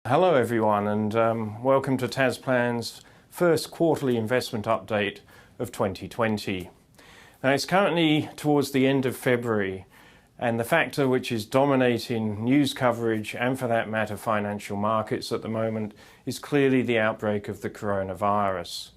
Hello everyone, and welcome to Tasplan's first quarterly investment update of 2020. Now it's currently towards the end of February, and the factor which is dominating news coverage and for that matter financial markets at the moment is clearly the outbreak of the coronavirus.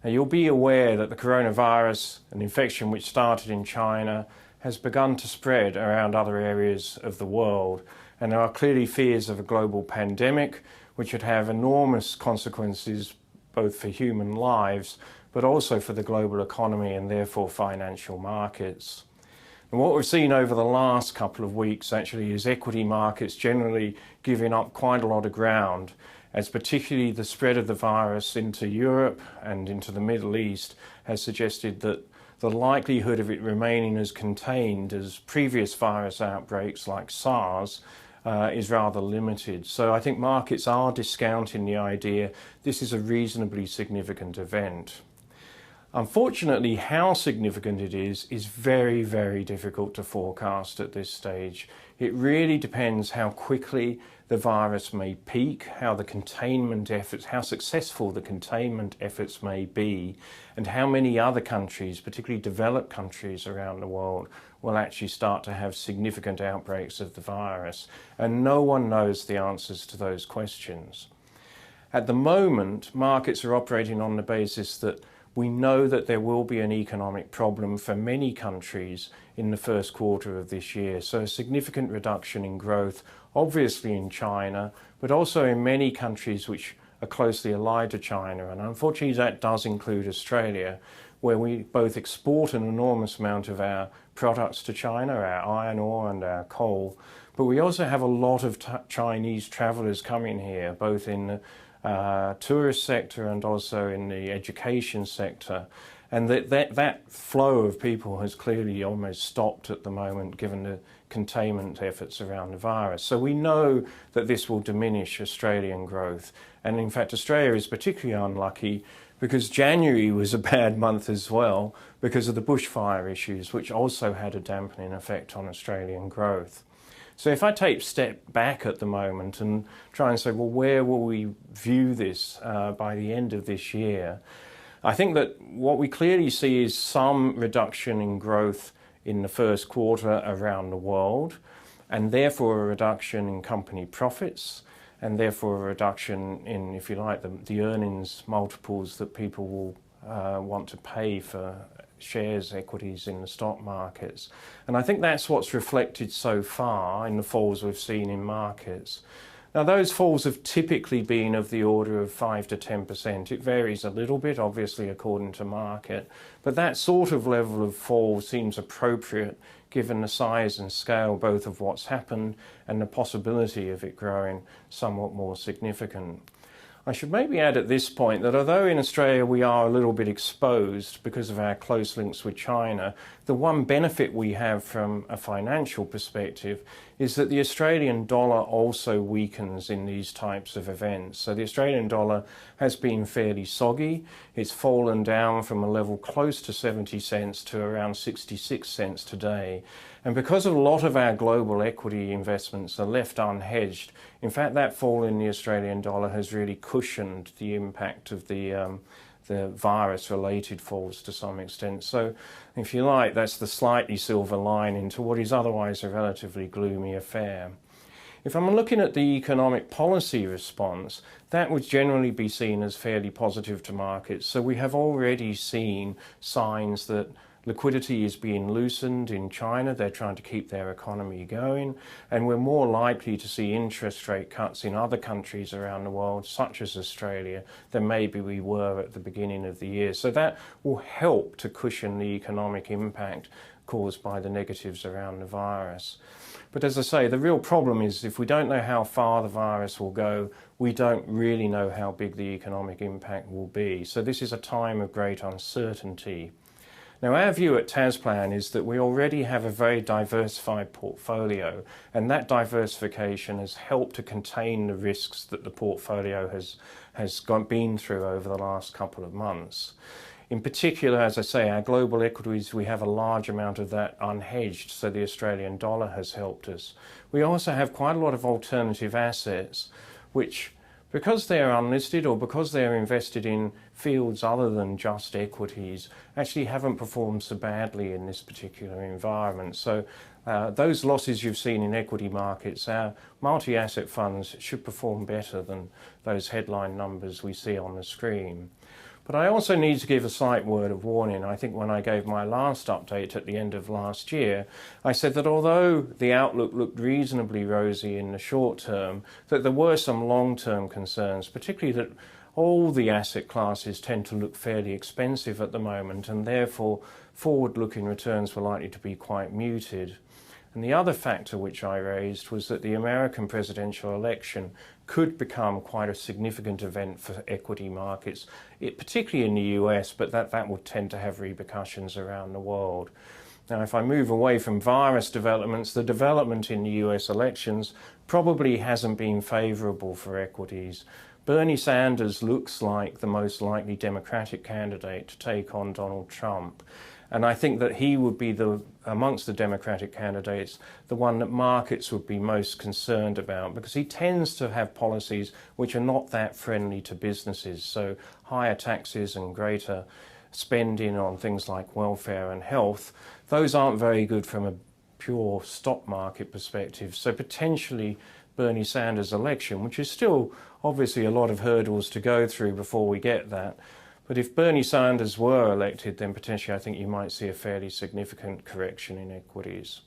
Now you'll be aware that the coronavirus, an infection which started in China, has begun to spread around other areas of the world. And there are clearly fears of a global pandemic, which would have enormous consequences both for human lives, but also for the global economy and therefore financial markets. And what we've seen over the last couple of weeks actually is equity markets generally giving up quite a lot of ground, as particularly the spread of the virus into Europe and into the Middle East has suggested that the likelihood of it remaining as contained as previous virus outbreaks like SARS is rather limited. So I think markets are discounting the idea this is a reasonably significant event. Unfortunately, how significant it is very, very difficult to forecast at this stage. It really depends how quickly the virus may peak, how successful the containment efforts may be, and how many other countries, particularly developed countries around the world, will actually start to have significant outbreaks of the virus. And no one knows the answers to those questions. At the moment, markets are operating on the basis that we know that there will be an economic problem for many countries in the first quarter of this year. So a significant reduction in growth, obviously in China, but also in many countries which are closely allied to China. And unfortunately, that does include Australia, where we both export an enormous amount of our products to China, our iron ore and our coal. But we also have a lot of Chinese travellers coming here, both in the tourist sector and also in the education sector, and that flow of people has clearly almost stopped at the moment given the containment efforts around the virus. So we know that this will diminish Australian growth, and in fact Australia is particularly unlucky because January was a bad month as well because of the bushfire issues, which also had a dampening effect on Australian growth. So if I take a step back at the moment and try and say, well, where will we view this by the end of this year? I think that what we clearly see is some reduction in growth in the first quarter around the world, and therefore a reduction in company profits, and therefore a reduction in, if you like, the earnings multiples that people will want to pay for shares, equities in the stock markets. And I think that's what's reflected so far in the falls we've seen in markets. Now those falls have typically been of the order of 5 to 10%. It varies a little bit, obviously, according to market, but that sort of level of fall seems appropriate given the size and scale both of what's happened and the possibility of it growing somewhat more significant. I should maybe add at this point that although in Australia we are a little bit exposed because of our close links with China, the one benefit we have from a financial perspective is that the Australian dollar also weakens in these types of events. So the Australian dollar has been fairly soggy. It's fallen down from a level close to 70 cents to around 66 cents today. And because a lot of our global equity investments are left unhedged, in fact that fall in the Australian dollar has really cushioned the impact of the virus-related falls to some extent. So, if you like, that's the slightly silver lining to what is otherwise a relatively gloomy affair. If I'm looking at the economic policy response, that would generally be seen as fairly positive to markets. So we have already seen signs that liquidity is being loosened in China. They're trying to keep their economy going, and we're more likely to see interest rate cuts in other countries around the world, such as Australia, than maybe we were at the beginning of the year. So that will help to cushion the economic impact caused by the negatives around the virus. But as I say, the real problem is if we don't know how far the virus will go, we don't really know how big the economic impact will be. So this is a time of great uncertainty. Now, our view at Tasplan is that we already have a very diversified portfolio, and that diversification has helped to contain the risks that the portfolio has been through over the last couple of months. In particular, as I say, our global equities, we have a large amount of that unhedged, so the Australian dollar has helped us. We also have quite a lot of alternative assets, which, because they're unlisted or because they're invested in fields other than just equities, actually haven't performed so badly in this particular environment. So those losses you've seen in equity markets, our multi-asset funds should perform better than those headline numbers we see on the screen. But I also need to give a slight word of warning. I think when I gave my last update at the end of last year, I said that although the outlook looked reasonably rosy in the short term, that there were some long-term concerns, particularly that all the asset classes tend to look fairly expensive at the moment, and therefore forward-looking returns were likely to be quite muted. And the other factor which I raised was that the American presidential election could become quite a significant event for equity markets, particularly in the US, but that would tend to have repercussions around the world. Now, if I move away from virus developments, the development in the US elections probably hasn't been favourable for equities. Bernie Sanders looks like the most likely Democratic candidate to take on Donald Trump. And I think that he would be, amongst the Democratic candidates, the one that markets would be most concerned about, because he tends to have policies which are not that friendly to businesses. So higher taxes and greater spending on things like welfare and health, those aren't very good from a pure stock market perspective. So potentially Bernie Sanders' election, which is still obviously a lot of hurdles to go through before we get that, but if Bernie Sanders were elected, then potentially I think you might see a fairly significant correction in equities.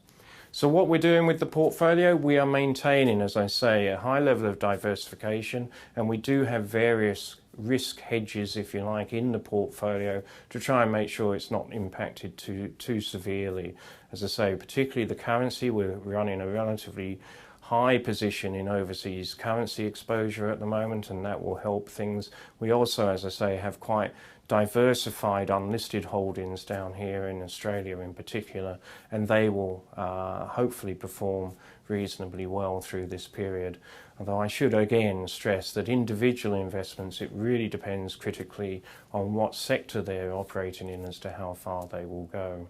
So what we're doing with the portfolio, we are maintaining, as I say, a high level of diversification, and we do have various risk hedges, if you like, in the portfolio to try and make sure it's not impacted too severely. As I say, particularly the currency, we're running a relatively high position in overseas currency exposure at the moment, and that will help things. We also, as I say, have quite diversified unlisted holdings down here in Australia in particular, and they will hopefully perform reasonably well through this period. Although I should again stress that individual investments, it really depends critically on what sector they're operating in as to how far they will go.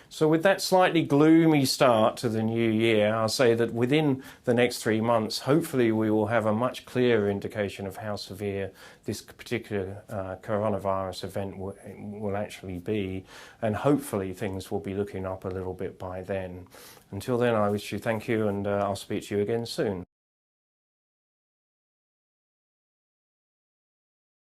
So with that slightly gloomy start to the new year, I'll say that within the next 3 months, hopefully we will have a much clearer indication of how severe this particular coronavirus event will actually be, and hopefully things will be looking up a little bit by then. Until then, I wish you thank you, and I'll speak to you again soon.